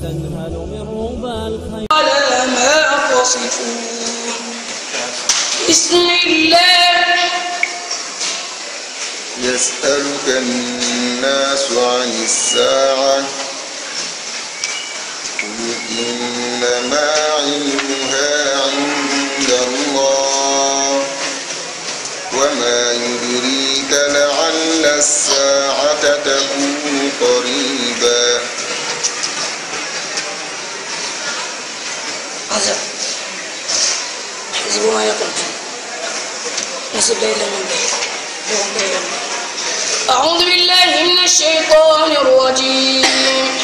تنهل من ربى الخير على ما تصفون. بسم الله. يسألك الناس عن الساعة قل إنما علمها عند الله وما يدريك لعل الساعة تكون قريبا. حسب ما يقول نسب ليلة من أعوذ بالله من الشيطان الرجيم.